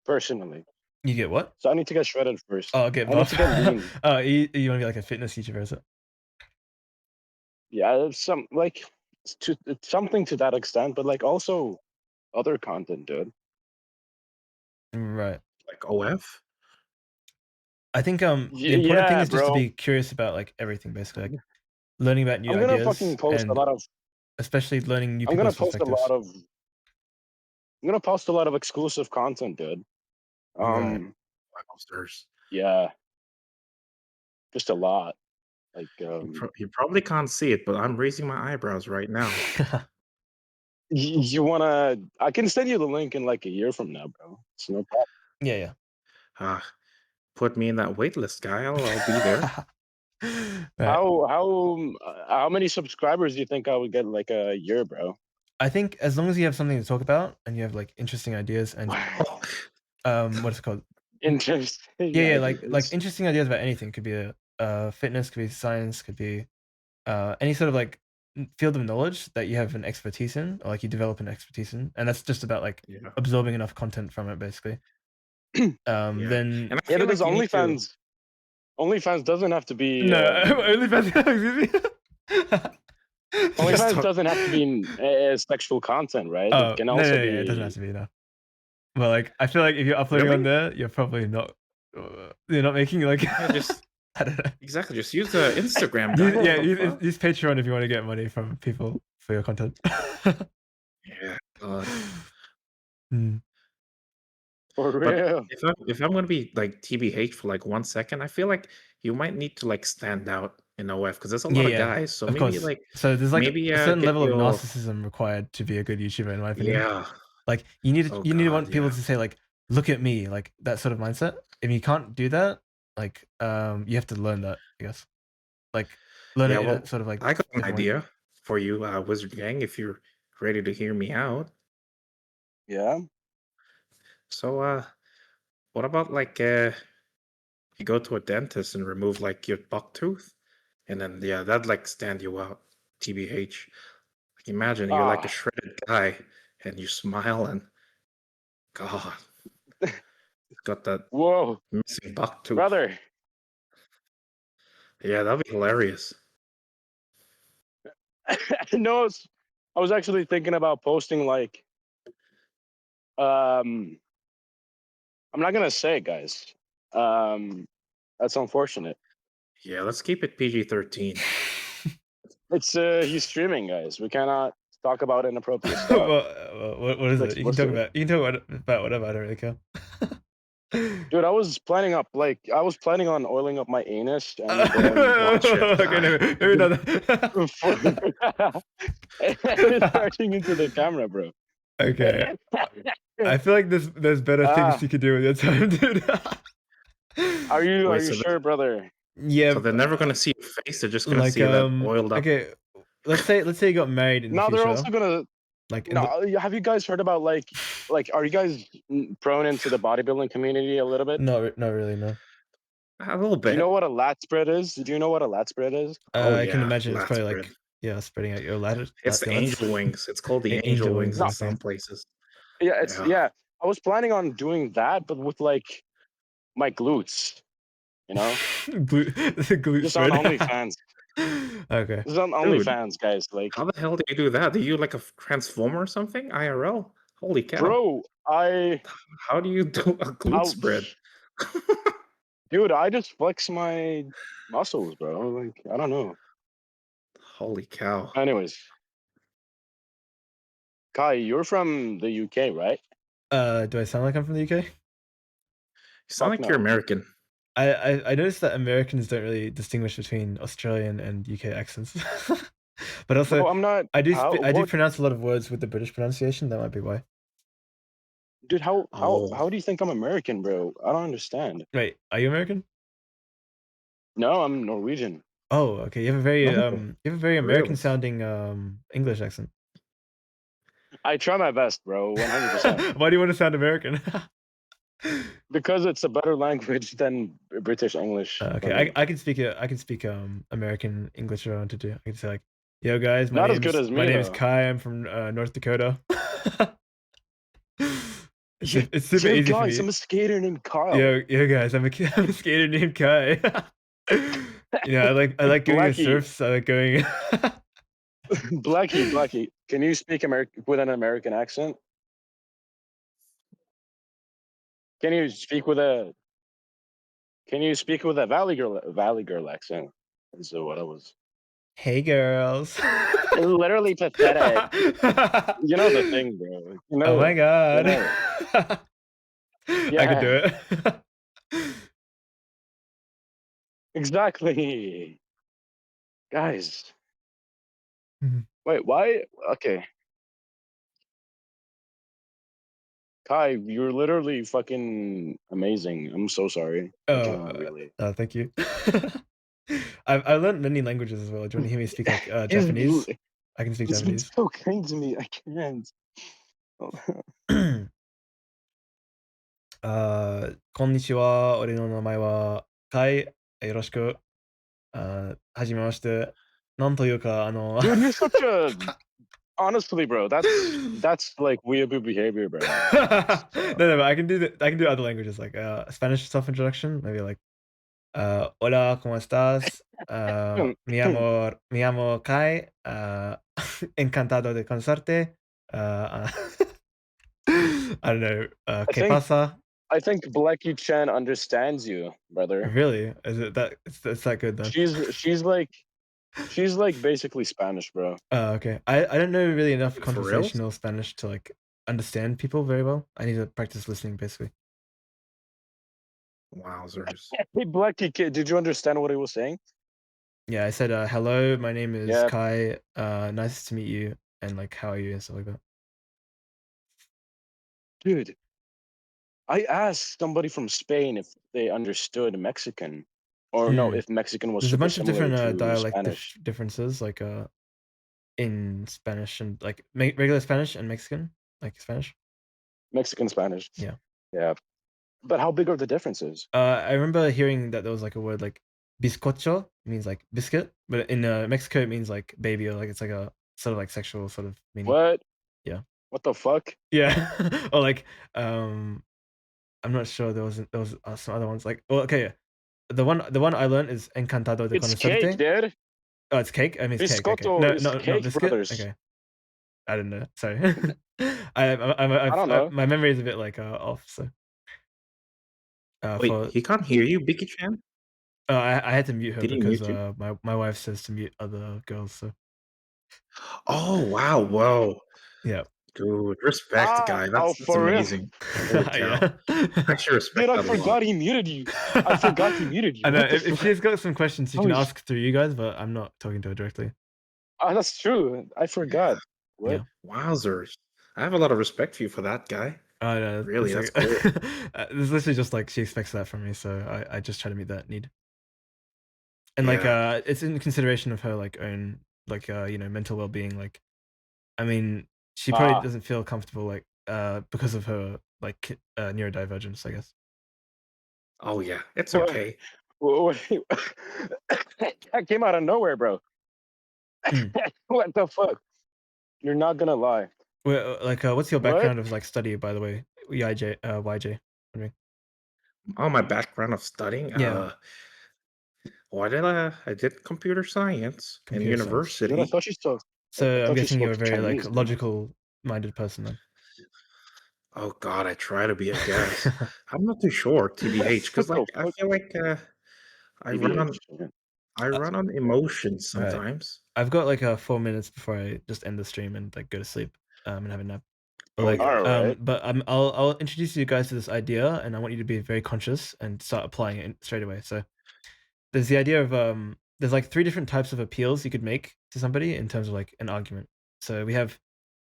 personally. You get what? So I need to get shredded first. Oh, get I need buff. to get lean. Oh, you want to be like a fitness YouTuber, is it? Yeah, it's it's something to that extent, but like also other content, dude. Right. Like OF? I think the important thing Yeah, is just to bro. be curious about like everything, basically, like learning about new I'm gonna ideas fucking post a and lot of. especially learning new I'm gonna people's post a perspectives. lot of. I'm gonna post a lot of exclusive content, dude. Right. Monsters. Yeah, just a lot. Like You probably can't see it, but I'm raising my eyebrows right now. you wanna? I can send you the link in like a year from now, bro. It's no problem. Yeah. Put me in that waitlist, guy. I'll be there. Right. How many subscribers do you think I would get in, like a year, bro? I think as long as you have something to talk about and you have like interesting ideas and what's it called? Interesting. Yeah, like ideas. interesting ideas about anything. Could be fitness, could be science, could be any sort of like field of knowledge that you have an expertise in, or like you develop an expertise in, and that's just about like Yeah. absorbing enough content from it, basically. Yeah. Then And I Yeah, feel because like you need to. OnlyFans. OnlyFans doesn't have to be. no, OnlyFans. Excuse me. OnlyFans doesn't have to be sexual content, right? Oh It can no, also be. yeah, it doesn't have to be no. But like, I feel like if you're uploading on Really? there, you're probably not. You're not making like. Just I don't know. exactly. Just use the Instagram guy. What the fuck? Use Patreon if you want to get money from people for your content. Yeah. God. Hmm. For But real. if I'm gonna be like TBH for like 1 second, I feel like you might need to like stand out in OF because there's a lot of guys. So Of maybe course. like So there's like maybe a certain get level of your narcissism required to be a good YouTuber, in my opinion. yeah. Like you need Oh to God, want people yeah. to say like, "Look at me," like that sort of mindset. If you can't do that, like you have to learn that, I guess. Like learn Yeah, it in well, a sort of like I got an different way. idea for you, Wizard Gang, if you're ready to hear me out. Yeah. So, what about like you go to a dentist and remove like your buck tooth, and then yeah, that'd like stand you out, TBH. Like imagine you're like a Ah, shredded guy and you smile and God. Got that Whoa, missing buck tooth. brother. Yeah, that'd be hilarious. No, I was actually thinking about posting like, I'm not gonna say it, guys. That's unfortunate. Yeah, let's keep it PG-13. It's he's streaming, guys. We cannot talk about inappropriate stuff. What is it? You can talk about whatever. I don't really care. Dude, I was planning on oiling up my anus and Okay, no, maybe not. starting into the camera, bro. Okay. I feel like there's better things you could do with your time, dude. Are you Wait, so sure, brother? Yeah. So they're never gonna see your face. They're just gonna like see that oiled up. Okay, let's say you got married in the No, future. they're also gonna like. have you guys heard about like are you guys prone into the bodybuilding community a little bit? Not really, no. A little bit. Do you know what a lat spread is? Do you know what a lat spread is? I can imagine it's lat probably spread. like spreading out your ladder. It's the angel wings. It's called the angel wings in some places. Yeah, it's I was planning on doing that, but with like my glutes, you know. glute Just spread. on OnlyFans. Okay. Just on OnlyFans, guys. Like, how the hell do you do that? Do you like a transformer or something? IRL? Holy cow! Bro, how do you do a glute spread? Dude, I just flex my muscles, bro. Like, I don't know. Holy cow! Anyways, Kai, you're from the UK, right? Do I sound like I'm from the UK? You sound like you're American. I noticed that Americans don't really distinguish between Australian and UK accents. But also, Bro, I'm not. I do pronounce a lot of words with the British pronunciation. That might be why. Dude, how do you think I'm American, bro? I don't understand. Wait, are you American? No, I'm Norwegian. Oh, okay. You have a very American sounding English accent. I try my best, bro. 100%. Why do you want to sound American? Because it's a better language than British English. Okay, I can speak American English if I want to do. I can say like, "Yo guys, my name is Kai. I'm from North Dakota." It's super easy for me. I'm a skater named Kyle. Yo guys, I'm a skater named Kai. I like going to surfs. I like going. Blackie, can you speak with an American accent? Can you speak with a Valley Girl accent? So what I was. Hey girls. Literally pathetic. You know the thing, bro. You know, oh my god. Yeah. I can do it. Exactly. Guys. Mhm. Wait, why? Okay. Kai, you're literally fucking amazing. I'm so sorry. I cannot really. Thank you. I learned many languages as well. Do you want to hear me speak like Japanese? I can speak Japanese. It's so kind to me. I can't. こんにちは。俺の名前はカイ。よろしく。はじめまして。なんというかDude, you're such a. Honestly, bro, that's like weeaboo behavior, bro. No, but I can do other languages like Spanish self-introduction, maybe like hola, ¿cómo estás? Mi llamo Kai. Encantado de conocerte. I don't know. ¿Qué pasa? I think Blackie Chen understands you, brother. Really? Is it that? It's that good then? She's like basically Spanish, bro. Okay. I don't know really enough conversational Spanish to like understand people very well. I need to practice listening, basically. Wowzers. Hey, Blackie, did you understand what he was saying? Yeah, I said, hello, my name is Kai. Nice to meet you. And like, how are you? And stuff like that. Dude, I asked somebody from Spain if they understood Mexican. Or no, if Mexican was There's a bunch of different dialect differences, like in Spanish and like regular Spanish and Mexican, like Spanish. Mexican Spanish. Yeah. Yeah. But how big are the differences? I remember hearing that there was like a word like bizcocho, means like biscuit, but in Mexico it means like baby, or like it's like a sort of like sexual sort of meaning. What? Yeah. What the fuck? Yeah, or like I'm not sure. There was some other ones like okay. Yeah. The one I learned is Encantado de It's cake, Conocerte. dude. Oh, it's cake. I mean, it's cake. Okay, Biscotto no, is not cake, biscuit. brothers. Okay, I didn't know. Sorry. I don't know. My memory is a bit like off. So Wait, he can't hear you, Bicky Chan? I had to mute her Did he because mute you? my wife says to mute other girls. So Oh wow, whoa. yeah. Dude, respect the guy. Oh, That's for real? amazing. Holy cow. Yeah. I actually respect Dude, I that a lot. forgot he muted you. I forgot he muted you. I know. What the If fuck? she's got some questions, you can Holy sh- ask through you guys, but I'm not talking to her directly. Oh, that's true. I forgot. What? Yeah. Wowzers. I have a lot of respect for you for that guy. Oh no, Really, it's that's like, it's literally just like she expects that from me, so I just try to meet that need. And like Yeah. it's in consideration of her like own like mental well-being. Like I mean, she probably Ah, doesn't feel comfortable like because of her like neurodivergence, I guess. Oh yeah, it's what? okay. That came out of nowhere, bro. Mm. What the fuck? You're not gonna lie. Well, like what's your What? background of like study, by the way? YJ. Wondering. Oh, my background of studying. Yeah, I did computer science in computer science. Dude, I university. thought you spoke. I So I'm thought you guessing you're spoke a very like Chinese, dude. logical-minded person then. Oh God, I try to be, I guess. I'm not too sure, TBH, because What like the I fuck? feel like I run on TBH. I run on emotions Right. sometimes. I've got like 4 minutes before I just end the stream and like go to sleep and have a nap. But Oh like yeah. Alright. but I'll introduce you guys to this idea and I want you to be very conscious and start applying it straight away. So there's the idea of there's like 3 different types of appeals you could make to somebody in terms of like an argument. So we have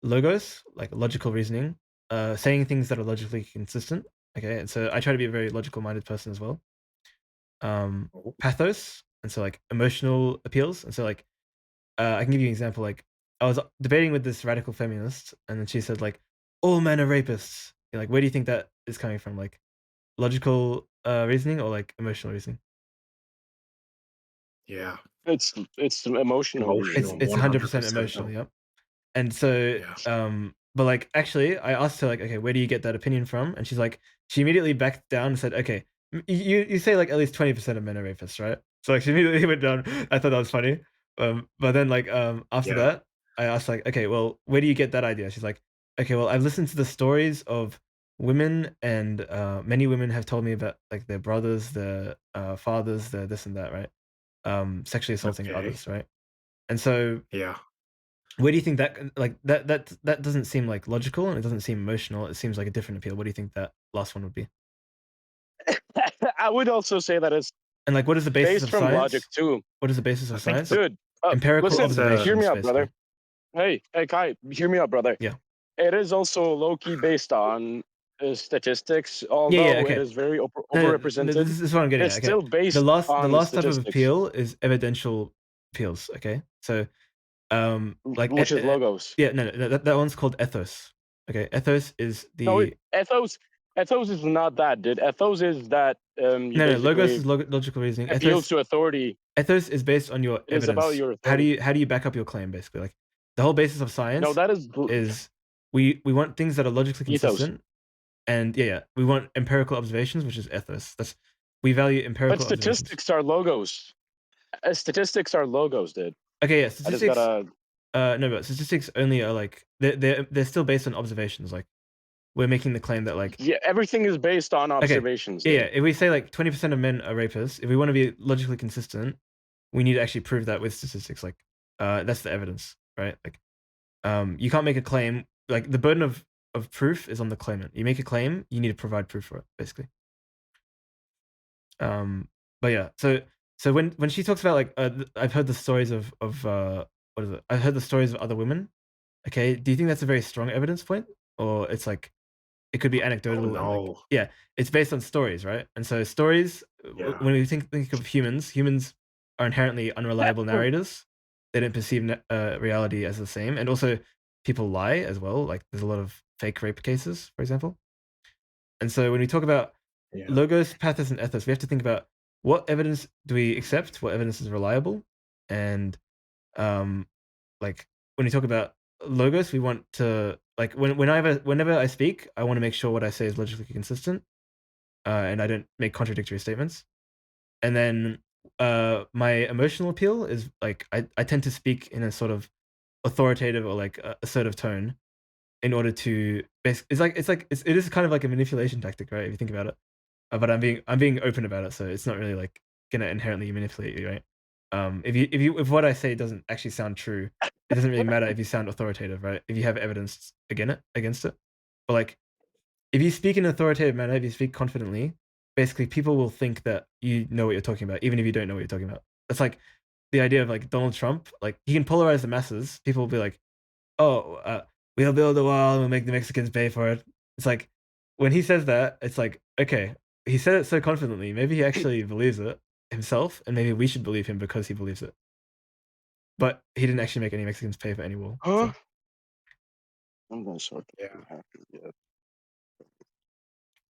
logos, like logical reasoning, saying things that are logically consistent. Okay, and so I try to be a very logical minded person as well. Oh, Pathos, and so like emotional appeals, and so like I can give you an example. Like I was debating with this radical feminist, and then she said like all men are rapists. You're like, where do you think that is coming from? Like logical reasoning or like emotional reasoning? yeah. It's emotional reasoning. It's 100% 100%. emotional. Yep. And so, Yeah. but like actually, I asked her like, okay, where do you get that opinion from? And she's like, she immediately backed down and said, okay, you say like at least 20% of men are rapists, right? So like she immediately went down. I thought that was funny. But then like after Yeah. that, I asked like, okay, well, where do you get that idea? She's like, okay, well, I've listened to the stories of women, and many women have told me about like their brothers, their fathers, their this and that, right? Sexually assaulting Okay. others, right? And so Yeah. where do you think that like that doesn't seem like logical and it doesn't seem emotional. It seems like a different appeal. What do you think that last one would be? I would also say that it's And like, what is the basis based of from logic science? too. What is the basis I of think science? Dude, Empirical listen, hear me observations, out, brother. basically. Hey, Kai, hear me out, brother. Yeah. It is also low-key based on statistics, although Yeah, it okay. is very No, overrepresented. this is what I'm getting It's at. Okay. still based The on last type of statistics, appeal is evidential appeals. Okay. So like which is logos. yeah, no, that one's called ethos. Okay. Ethos is No, the ethos is not that, dude. Ethos is that you no, logos basically is logical reasoning. appeals to authority. Ethos is based on your It is about evidence. your authority. How do you back up your claim, basically? Like the whole basis of No, science that is is we want things that are logically ethos. consistent, and yeah, we want empirical observations, which is ethos. That's we value But empirical observations. statistics are logos. Statistics are logos, dude. Okay, yeah, I just statistics. gotta. No, but statistics only are like they're still based on observations. Like we're making the claim that like Yeah, everything is based on okay, observations. yeah, Dude. if we say like 20% of men are rapists, if we want to be logically consistent, we need to actually prove that with statistics. Like that's the evidence, right? Like you can't make a claim, like the burden of proof is on the claimant. You make a claim, you need to provide proof for it, basically. But yeah, so when she talks about like I've heard the stories of what is it? I've heard the stories of other women. Okay, do you think that's a very strong evidence point, or it's like it could be Oh anecdotal and like no. yeah, it's based on stories, right? And so stories, Yeah. when we think of humans are inherently unreliable narrators. They don't perceive reality as the same, and also people lie as well. Like there's a lot of fake rape cases, for example. And so when we talk about Yeah. logos, pathos, and ethos, we have to think about what evidence do we accept, what evidence is reliable, and like when we talk about logos, we want to like whenever I speak, I want to make sure what I say is logically consistent, and I don't make contradictory statements. And then my emotional appeal is like I tend to speak in a sort of authoritative or like assertive tone in order to it is kind of like a manipulation tactic, right? If you think about it. But I'm being open about it, so it's not really like gonna inherently manipulate you, right? If what I say doesn't actually sound true, it doesn't really matter if you sound authoritative, right? If you have evidence against it. But like if you speak in an authoritative manner, if you speak confidently, basically people will think that you know what you're talking about, even if you don't know what you're talking about. That's like the idea of like Donald Trump. Like he can polarize the masses. People will be like, "Oh, we'll build a wall and we'll make the Mexicans pay for it." It's like when he says that, it's like, okay, he said it so confidently. Maybe he actually believes it himself, and maybe we should believe him because he believes it. But he didn't actually make any Mexicans pay for any wall. Huh? So. I'm gonna start. Yeah. Yeah.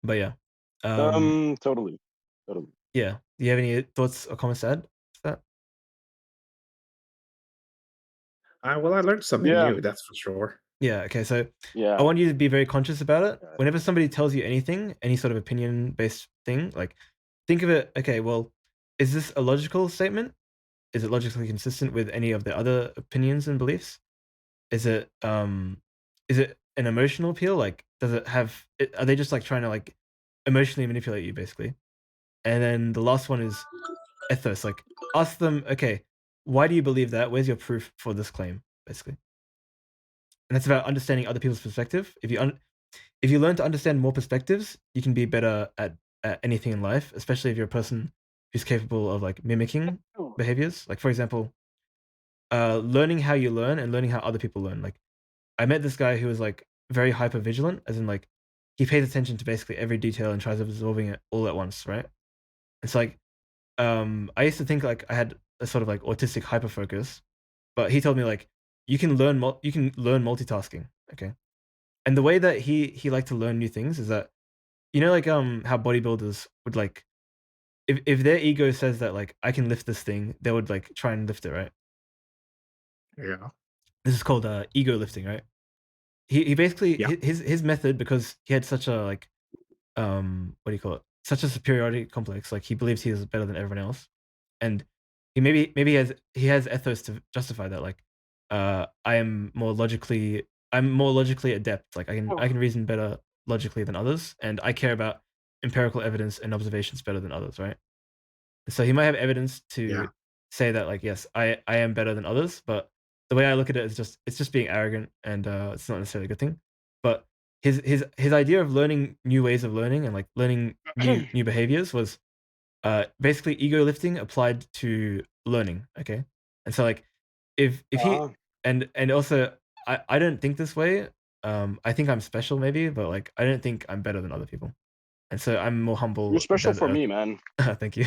But yeah, Totally. yeah. Do you have any thoughts or comments to add to that? Well, I learned something Yeah. new, that's for sure. Yeah. Okay. So Yeah. I want you to be very conscious about it. Yeah. Whenever somebody tells you anything, any sort of opinion-based thing, like think of it. Okay, well, is this a logical statement? Is it logically consistent with any of the other opinions and beliefs? Is it an emotional appeal? Like, does it have? Are they just like trying to like emotionally manipulate you, basically? And then the last one is ethos. Like, ask them, okay, why do you believe that? Where's your proof for this claim, basically? And that's about understanding other people's perspective. If you learn to understand more perspectives, you can be better at anything in life, especially if you're a person who's capable of like mimicking behaviors. Like, for example, learning how you learn and learning how other people learn. Like, I met this guy who was like very hyper vigilant, as in like he pays attention to basically every detail and tries absorbing it all at once, right? It's like I used to think like I had a sort of like autistic hyper focus, but he told me like you can learn multitasking, okay? And the way that he liked to learn new things is that like how bodybuilders would like if their ego says that like I can lift this thing, they would like try and lift it, right? Yeah. This is called ego lifting, right? He basically Yeah. his method, because he had such a like what do you call it? Such a superiority complex. Like he believes he is better than everyone else, and he has ethos to justify that. Like I'm more logically adept. Like I can reason better logically than others, and I care about empirical evidence and observations better than others, right? So he might have evidence to Yeah. say that like yes, I am better than others, but the way I look at it is it's just being arrogant, and it's not necessarily a good thing. But his idea of learning new ways of learning and like learning new behaviors was basically ego lifting applied to learning, okay? And so like if he and also I don't think this way. I think I'm special maybe, but like I don't think I'm better than other people. And so I'm more humble. You're special down to for earth. me, man. Thank you.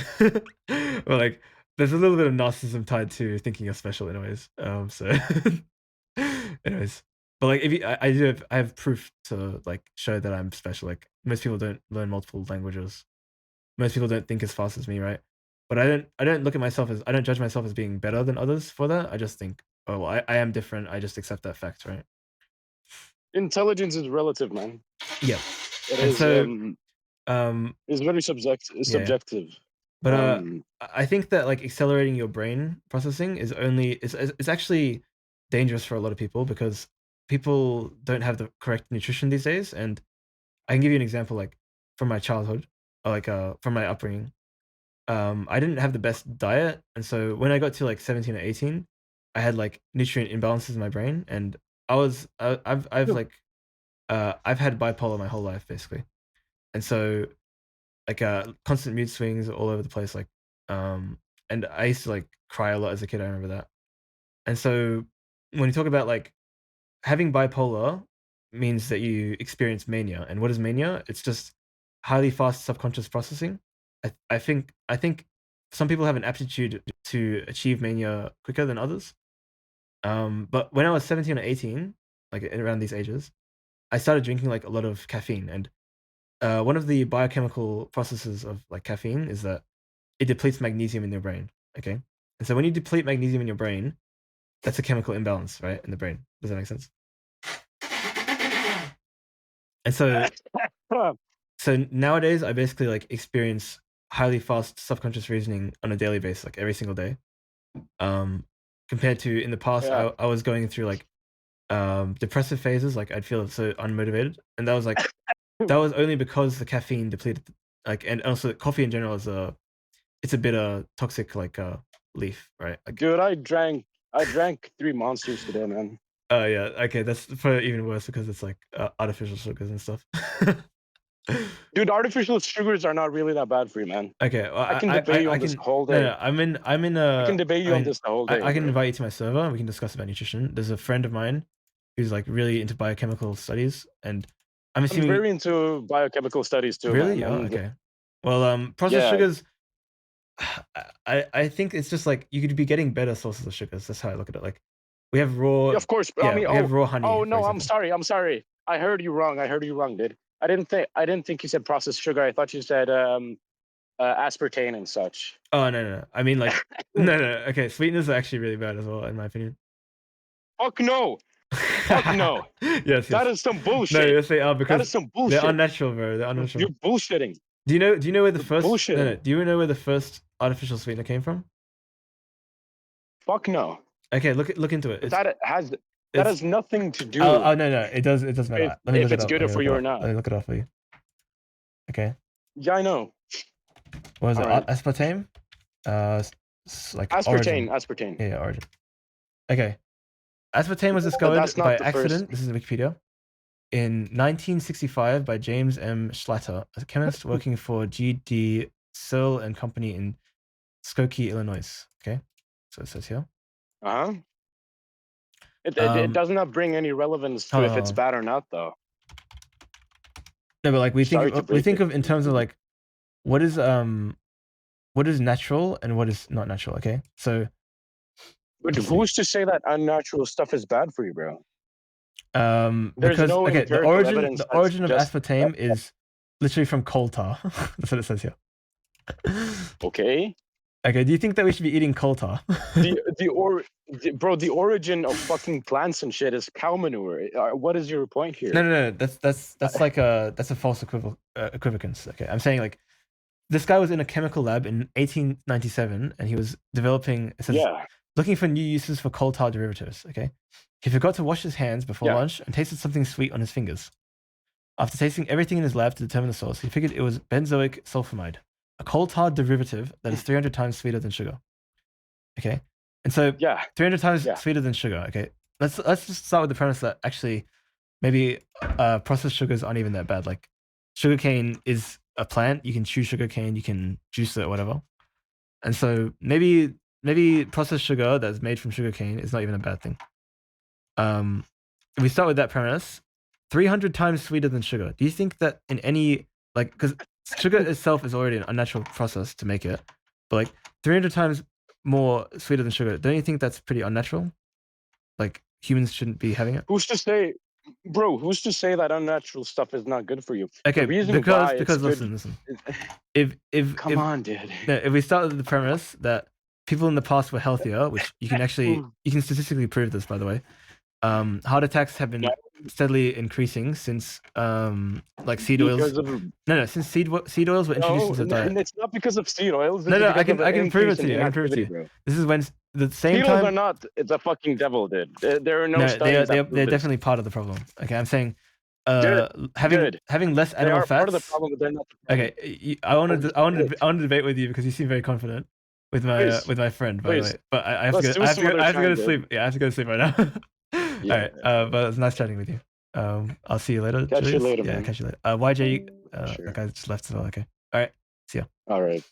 Well, like there's a little bit of narcissism tied to thinking you're special anyways. So anyways. But like if I have proof to like show that I'm special. Like most people don't learn multiple languages. Most people don't think as fast as me, right? But I don't look at myself as I don't judge myself as being better than others for that. I just think, oh well, I am different. I just accept that fact, right? Intelligence is relative, man. Yeah. It And is. so It's very subjective. But I think that like accelerating your brain processing is it's actually dangerous for a lot of people because people don't have the correct nutrition these days. And I can give you an example like from my childhood or like from my upbringing. I didn't have the best diet, and so when I got to like 17 or 18, I had like nutrient imbalances in my brain, and I've had bipolar my whole life basically, and so like constant mood swings all over the place, like and I used to like cry a lot as a kid. I remember that. And so when you talk about like having bipolar means that you experience mania. And what is mania? It's just highly fast subconscious processing. I think some people have an aptitude to achieve mania quicker than others. But when I was 17 or 18, like around these ages, I started drinking like a lot of caffeine. And one of the biochemical processes of like caffeine is that it depletes magnesium in your brain. Okay. And so when you deplete magnesium in your brain, that's a chemical imbalance, right? In the brain. Does that make sense? And so nowadays I basically like experience highly fast subconscious reasoning on a daily basis, like every single day. Compared to in the past, Yeah. I was going through like depressive phases, like I'd feel so unmotivated, and that was only because the caffeine depleted, like, and also coffee in general is it's a bitter, toxic like leaf, right? Like, Dude, I drank 3 monsters today, man. oh yeah, okay, that's probably even worse because it's like artificial sugars and stuff. Dude, artificial sugars are not really that bad for you, man. Okay, well, I can debate you on this whole day. No, I'm in I can debate you on this the whole day. I can bro. invite you to my server. We can discuss about nutrition. There's a friend of mine who's like really into biochemical studies, and I'm I'm assuming very into biochemical studies too, really. man. Oh, and- okay. Well, processed Yeah. sugars. I think it's just like you could be getting better sources of sugars. That's how I look at it. Like we have raw. Of course. Yeah, I mean, we have raw honey. oh for no, I'm example. sorry. I heard you wrong, dude. I didn't think you said processed sugar. I thought you said aspartame and such. Oh no. I mean like no. Okay, sweeteners are actually really bad as well, in my opinion. Fuck no. Fuck no. Yes. That is some bullshit. No, yes they are That because is some bullshit. they're unnatural, bro. They're unnatural. You're bullshitting. Do you know where the You're first bullshitting. do you know where the first artificial sweetener came from? Fuck no. Okay, look into it. That has nothing to do. Oh no, it does matter. Let me if look it it's up. good Let me for look you it or up. not. Let me look it up for you. Okay. Yeah, I know. What is it? Alright. Aspartame? Like Aspartame. origin. Yeah, origin. Okay. Aspartame was No, discovered that's not by the accident. first. This is Wikipedia. In 1965 by James M. Schlatter, a chemist working for G.D. Searle and Company in Skokie, Illinois. Okay, so it says here. Uh-huh. It does not bring any relevance to if it's bad or not, though. No, but like we Sorry to think break it. of in terms of like what is natural and what is not natural. Okay, so But who's to say that unnatural stuff is bad for you, bro? There's because no okay, the empirical origin evidence that of suggests- aspartame is literally from coal tar. That's what it says here. Okay. Okay, do you think that we should be eating coal tar? The origin of fucking plants and shit is cow manure. What is your point here? No. That's like that's a false equivocance. Okay, I'm saying like this guy was in a chemical lab in 1897 and he was developing. It says, Yeah. looking for new uses for coal tar derivatives. Okay, he forgot to wash his hands before Yeah. lunch and tasted something sweet on his fingers. After tasting everything in his lab to determine the source, he figured it was benzoic sulfonamide, a coal tar derivative that is 300 times sweeter than sugar. Okay, and so Yeah. 300 times Yeah. sweeter than sugar. Okay, let's just start with the premise that actually maybe processed sugars aren't even that bad. Like sugarcane is a plant. You can chew sugarcane, you can juice it or whatever. And so maybe processed sugar that's made from sugarcane is not even a bad thing. If we start with that premise, 300 times sweeter than sugar. Do you think that in any like because sugar itself is already an unnatural process to make it, but like 300 times more sweeter than sugar, don't you think that's pretty unnatural? Like humans shouldn't be having it. Who's to say, bro? Who's to say that unnatural stuff is not good for you? Okay, The reason why because it's listen. good, If come on, dude. no, if we start with the premise that people in the past were healthier, which you can statistically prove this, by the way. Heart attacks have been steadily increasing since like seed oils. Since seed oils were introduced into the diet. It's not because of seed oils. No, I can prove it to you. I can prove it to you. Bro. This is when the same seed time. oils are not. It's a fucking devil, dude. There are no studies. They're definitely part of the problem. Okay, I'm saying having less They animal are fats. part of the problem, but they're not the problem. Okay, I want to debate with you because you seem very confident with my friend, by the way. But I have to go to sleep. Yeah, I have to go to sleep right now. Yeah. All right, but it's nice chatting with you. I'll see you later. Catch you later, Yeah, man. catch you later. YJ, Sure. that guy just left as well. Okay. All right. See ya. All right.